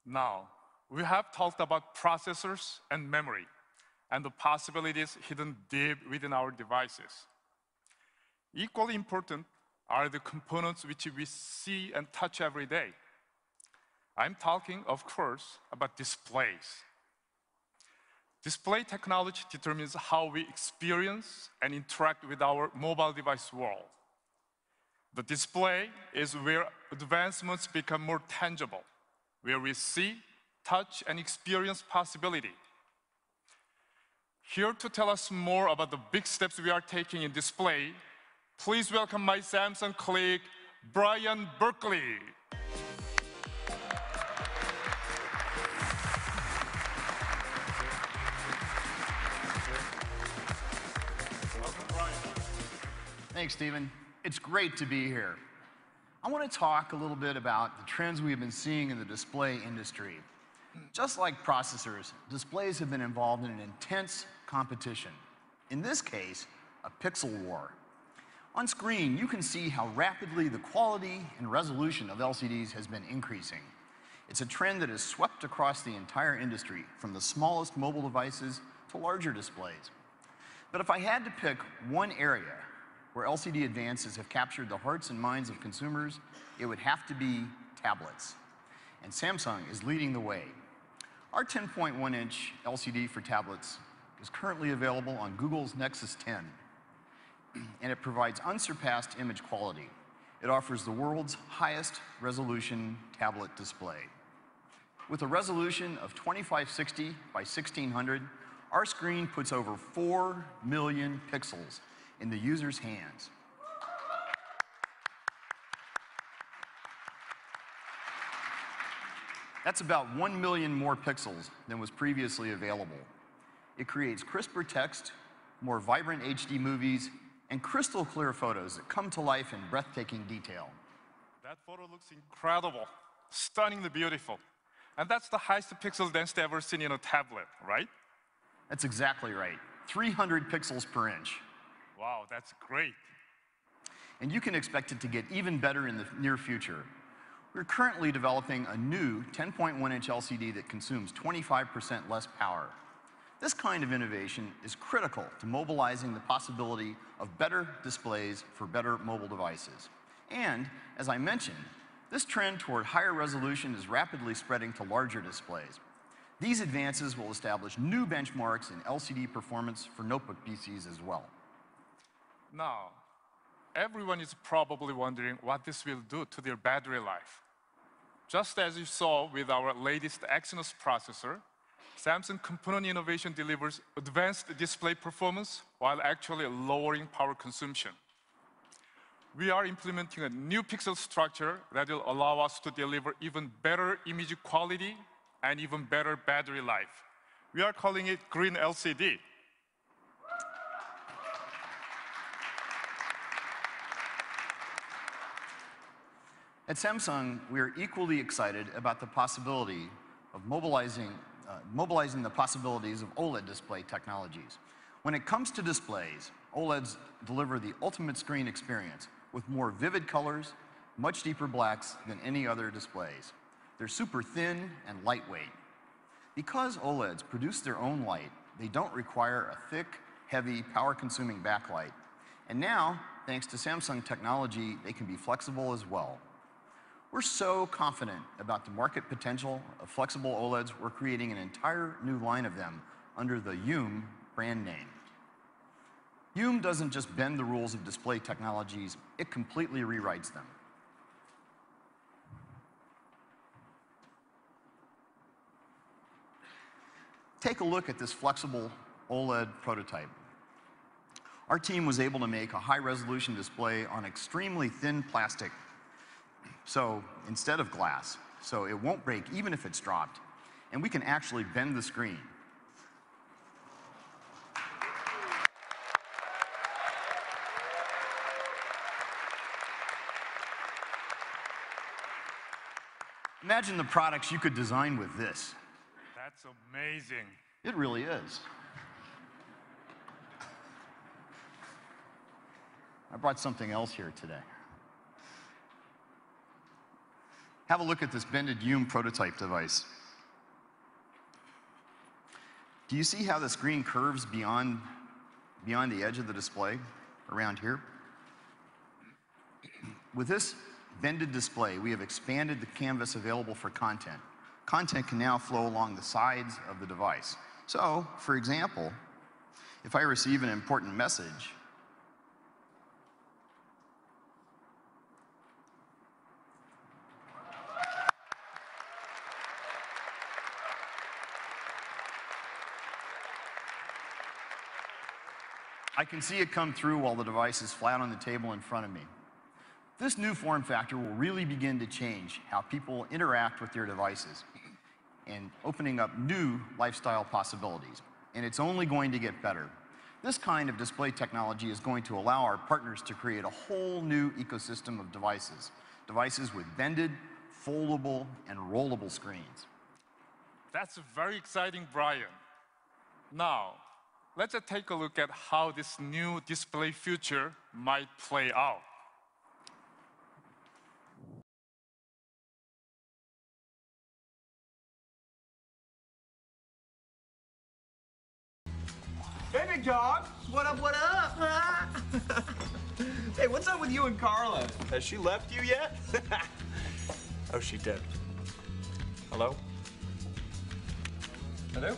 Now, we have talked about processors and memory, and the possibilities hidden deep within our devices. Equally important are the components which we see and touch every day. I'm talking, of course, about displays. Display technology determines how we experience and interact with our mobile device world. The display is where advancements become more tangible, where we see, touch, and experience possibility. Here to tell us more about the big steps we are taking in display, please welcome my Samsung colleague, Brian Berkeley. Welcome, Brian. Thanks, Stephen. It's great to be here. I want to talk a little bit about the trends we've been seeing in the display industry. Just like processors, displays have been involved in an intense competition. In this case, a pixel war. On screen, you can see how rapidly the quality and resolution of LCDs has been increasing. It's a trend that has swept across the entire industry, from the smallest mobile devices to larger displays. But if I had to pick one area where LCD advances have captured the hearts and minds of consumers, it would have to be tablets. And Samsung is leading the way. Our 10.1-inch LCD for tablets is currently available on Google's Nexus 10, and it provides unsurpassed image quality. It offers the world's highest resolution tablet display. With a resolution of 2560 by 1600, our screen puts over 4 million pixels in the user's hands. That's about 1 million more pixels than was previously available. It creates crisper text, more vibrant HD movies, and crystal clear photos that come to life in breathtaking detail. That photo looks incredible, stunningly beautiful. And that's the highest pixel density ever seen in a tablet, right? That's exactly right. 300 pixels per inch. Wow, that's great. And you can expect it to get even better in the near future. We're currently developing a new 10.1-inch LCD that consumes 25% less power. This kind of innovation is critical to mobilizing the possibility of better displays for better mobile devices. And, as I mentioned, this trend toward higher resolution is rapidly spreading to larger displays. These advances will establish new benchmarks in LCD performance for notebook PCs as well. Now, everyone is probably wondering what this will do to their battery life. Just as you saw with our latest Exynos processor, Samsung component innovation delivers advanced display performance while actually lowering power consumption. We are implementing a new pixel structure that will allow us to deliver even better image quality and even better battery life. We are calling it Green LCD. At Samsung, we are equally excited about the possibility of mobilizing the possibilities of OLED display technologies. When it comes to displays, OLEDs deliver the ultimate screen experience with more vivid colors, much deeper blacks than any other displays. They're super thin and lightweight. Because OLEDs produce their own light, they don't require a thick, heavy, power-consuming backlight. And now, thanks to Samsung technology, they can be flexible as well. We're so confident about the market potential of flexible OLEDs, we're creating an entire new line of them under the Youm brand name. Youm doesn't just bend the rules of display technologies, it completely rewrites them. Take a look at this flexible OLED prototype. Our team was able to make a high-resolution display on extremely thin plastic, so instead of glass, so it won't break even if it's dropped, and we can actually bend the screen. Imagine the products you could design with this. That's amazing. It really is. I brought something else here today. Have a look at this bended Hume prototype device. Do you see how the screen curves beyond the edge of the display, around here? With this bended display, we have expanded the canvas available for content. Content can now flow along the sides of the device. So, for example, if I receive an important message, I can see it come through while the device is flat on the table in front of me. This new form factor will really begin to change how people interact with their devices and opening up new lifestyle possibilities. And it's only going to get better. This kind of display technology is going to allow our partners to create a whole new ecosystem of devices. Devices with bended, foldable, and rollable screens. That's very exciting, Brian. Now, let's take a look at how this new display future might play out. Hey, big dog. What up, what up? Hey, what's up with you and Carla? Has she left you yet? Oh, she did. Hello? Hello?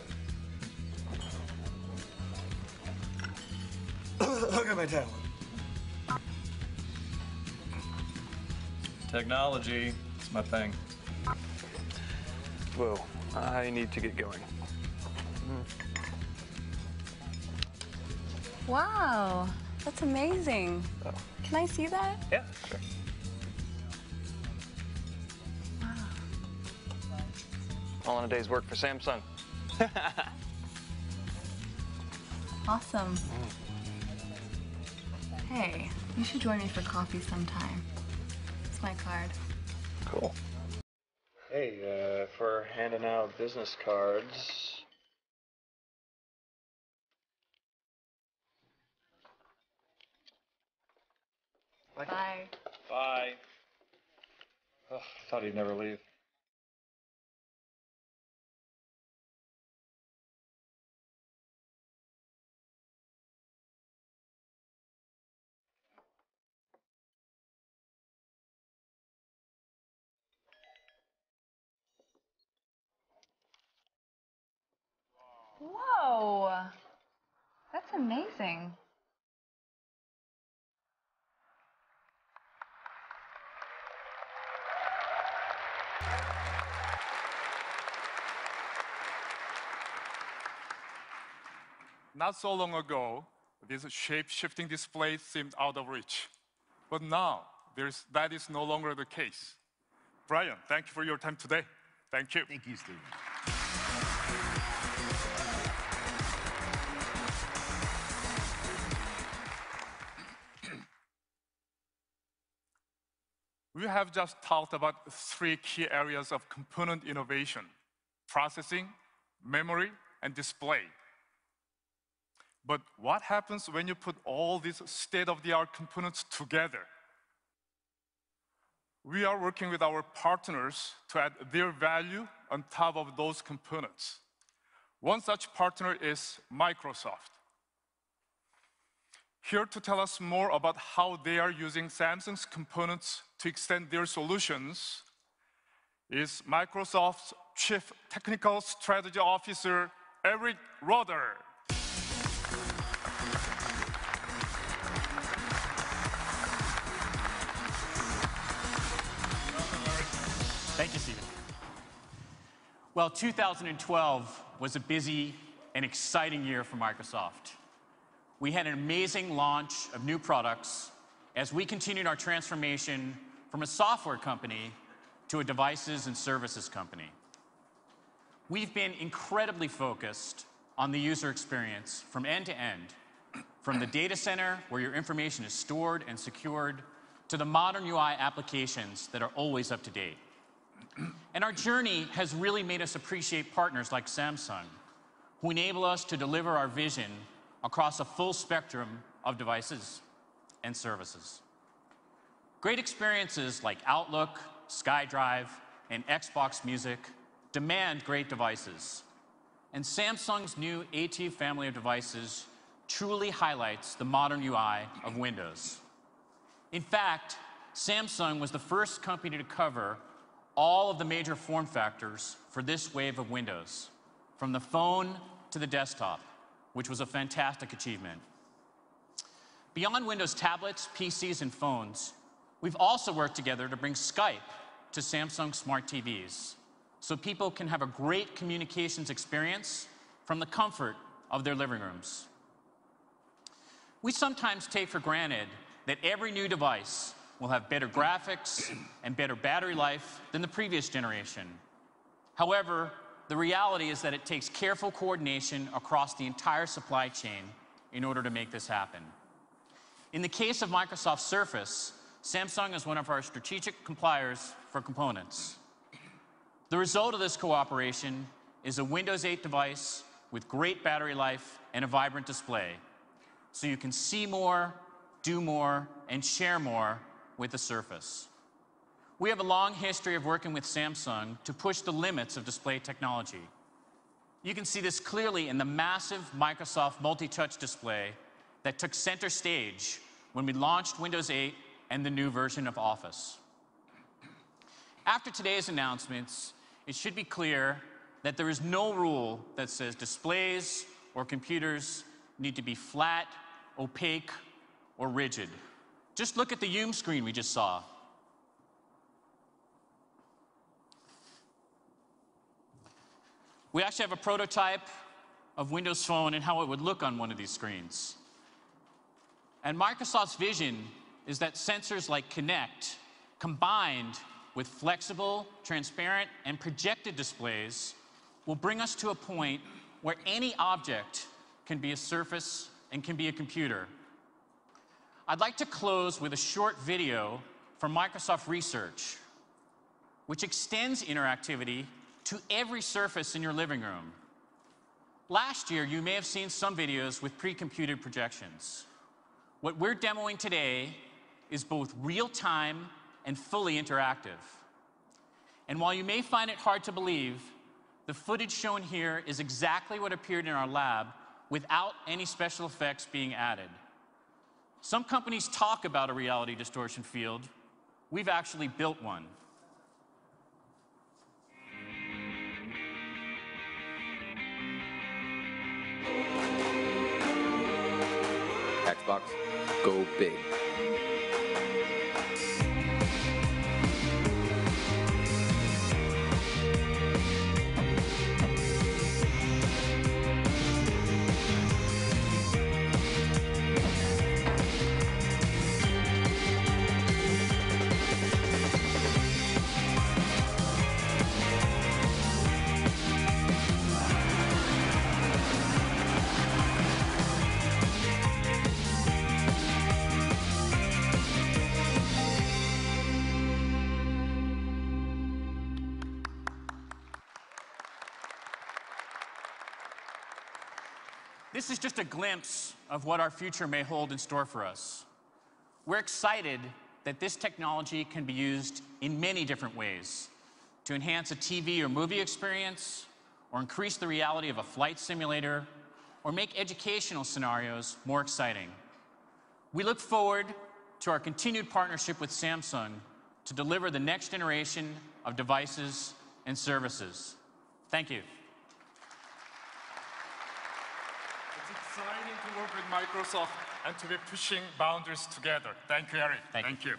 Look at my tablet. Technology, it's my thing. Whoa, I need to get going. Wow, that's amazing. Oh. Can I see that? Yeah, sure. Wow. All in a day's work for Samsung. Awesome. Hey, you should join me for coffee sometime. It's my card. Cool. Hey, for handing out business cards. Bye. Bye. Ugh, I thought he'd never leave. Whoa, that's amazing. Not so long ago, this shape-shifting display seemed out of reach. But now, that is no longer the case. Brian, thank you for your time today. Thank you. Thank you, Stephen. We have just talked about 3 key areas of component innovation: processing, memory, and display. But what happens when you put all these state-of-the-art components together? We are working with our partners to add their value on top of those components. One such partner is Microsoft. Here to tell us more about how they are using Samsung's components to extend their solutions is Microsoft's Chief Technical Strategy Officer, Eric Roeder. Thank you, Stephen. Well, 2012 was a busy and exciting year for Microsoft. We had an amazing launch of new products as we continued our transformation from a software company to a devices and services company. We've been incredibly focused on the user experience from end to end, from the data center where your information is stored and secured, to the modern UI applications that are always up to date. And our journey has really made us appreciate partners like Samsung, who enable us to deliver our vision across a full spectrum of devices and services. Great experiences like Outlook, SkyDrive, and Xbox Music demand great devices. And Samsung's new AT family of devices truly highlights the modern UI of Windows. In fact, Samsung was the first company to cover all of the major form factors for this wave of Windows, from the phone to the desktop, which was a fantastic achievement. Beyond Windows tablets, PCs, and phones, we've also worked together to bring Skype to Samsung smart TVs so people can have a great communications experience from the comfort of their living rooms. We sometimes take for granted that every new device will have better graphics and better battery life than the previous generation. However, the reality is that it takes careful coordination across the entire supply chain in order to make this happen. In the case of Microsoft Surface, Samsung is one of our strategic suppliers for components. The result of this cooperation is a Windows 8 device with great battery life and a vibrant display, so you can see more, do more, and share more with the Surface. We have a long history of working with Samsung to push the limits of display technology. You can see this clearly in the massive Microsoft multi-touch display that took center stage when we launched Windows 8 and the new version of Office. After today's announcements, it should be clear that there is no rule that says displays or computers need to be flat, opaque, or rigid. Just look at the Yum screen we just saw. We actually have a prototype of Windows Phone and how it would look on one of these screens. And Microsoft's vision is that sensors like Kinect, combined with flexible, transparent, and projected displays, will bring us to a point where any object can be a surface and can be a computer. I'd like to close with a short video from Microsoft Research, which extends interactivity to every surface in your living room. Last year, you may have seen some videos with pre-computed projections. What we're demoing today is both real-time and fully interactive. And while you may find it hard to believe, the footage shown here is exactly what appeared in our lab without any special effects being added. Some companies talk about a reality distortion field. We've actually built one. Xbox, go big. This is just a glimpse of what our future may hold in store for us. We're excited that this technology can be used in many different ways to enhance a TV or movie experience, or increase the reality of a flight simulator, or make educational scenarios more exciting. We look forward to our continued partnership with Samsung to deliver the next generation of devices and services. Thank you. It's exciting to work with Microsoft and to be pushing boundaries together. Thank you, Eric. Thank you.